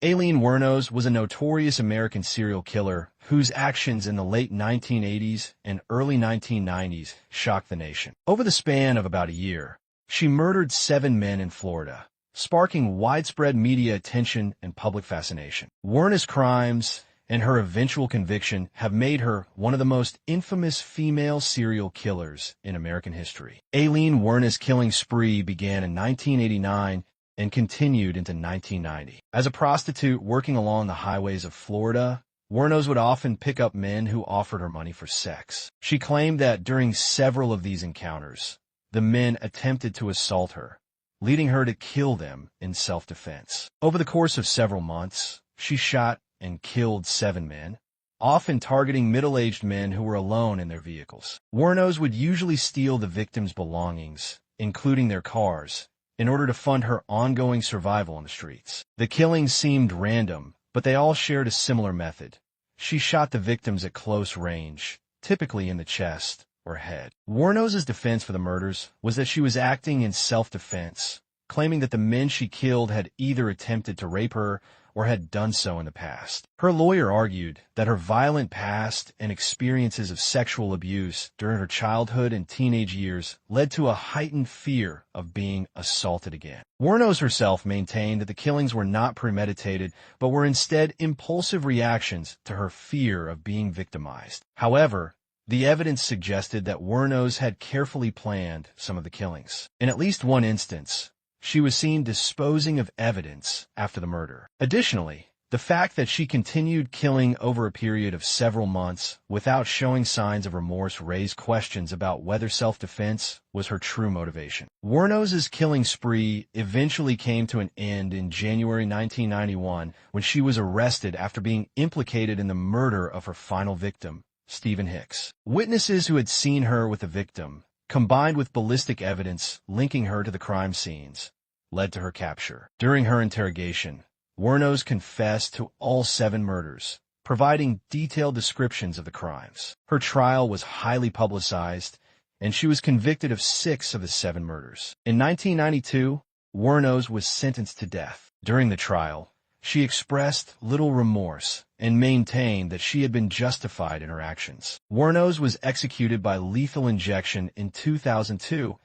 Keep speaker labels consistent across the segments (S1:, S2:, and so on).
S1: Aileen Wuornos was a notorious American serial killer whose actions in the late 1980s and early 1990s shocked the nation. Over the span of about a year, she murdered 7 men in Florida, sparking widespread media attention and public fascination. Wuornos' crimes and her eventual conviction have made her one of the most infamous female serial killers in American history. Aileen Wuornos' killing spree began in 1989 and continued into 1990. As a prostitute working along the highways of Florida, Wuornos would often pick up men who offered her money for sex. She claimed that during several of these encounters, the men attempted to assault her, leading her to kill them in self-defense. Over the course of several months, she shot and killed 7 men, often targeting middle-aged men who were alone in their vehicles. Wuornos would usually steal the victims' belongings, including their cars, in order to fund her ongoing survival on the streets. The killings seemed random, but they all shared a similar method. She shot the victims at close range, typically in the chest or head. Wuornos' defense for the murders was that she was acting in self-defense, claiming that the men she killed had either attempted to rape her or had done so in the past. Her lawyer argued that her violent past and experiences of sexual abuse during her childhood and teenage years led to a heightened fear of being assaulted again. Wuornos herself maintained that the killings were not premeditated, but were instead impulsive reactions to her fear of being victimized. However, the evidence suggested that Wuornos had carefully planned some of the killings. In at least one instance, she was seen disposing of evidence after the murder. Additionally, the fact that she continued killing over a period of several months without showing signs of remorse raised questions about whether self-defense was her true motivation. Wuornos' killing spree eventually came to an end in January 1991 when she was arrested after being implicated in the murder of her final victim, Stephen Hicks. Witnesses who had seen her with the victim, combined with ballistic evidence linking her to the crime scenes, led to her capture. During her interrogation, Wuornos confessed to all 7 murders, providing detailed descriptions of the crimes. Her trial was highly publicized, and she was convicted of 6 of the 7 murders. In 1992, Wuornos was sentenced to death. During the trial, she expressed little remorse and maintained that she had been justified in her actions. Wuornos was executed by lethal injection in 2002,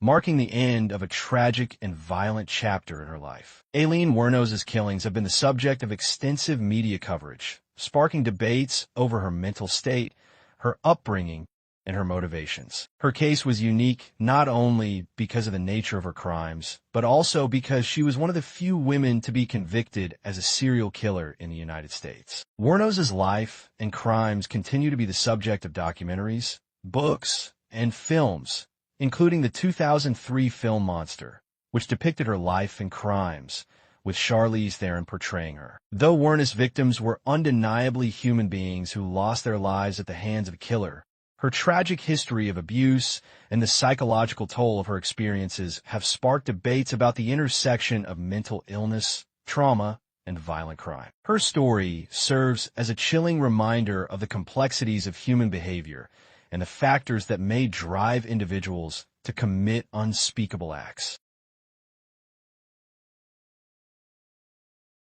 S1: marking the end of a tragic and violent chapter in her life. Aileen Wuornos' killings have been the subject of extensive media coverage, sparking debates over her mental state, her upbringing, and her motivations. Her case was unique not only because of the nature of her crimes, but also because she was one of the few women to be convicted as a serial killer in the United States. Wuornos' life and crimes continue to be the subject of documentaries, books, and films, including the 2003 film Monster, which depicted her life and crimes, with Charlize Theron portraying her. Though Wuornos' victims were undeniably human beings who lost their lives at the hands of a killer, her tragic history of abuse and the psychological toll of her experiences have sparked debates about the intersection of mental illness, trauma, and violent crime. Her story serves as a chilling reminder of the complexities of human behavior and the factors that may drive individuals to commit unspeakable acts.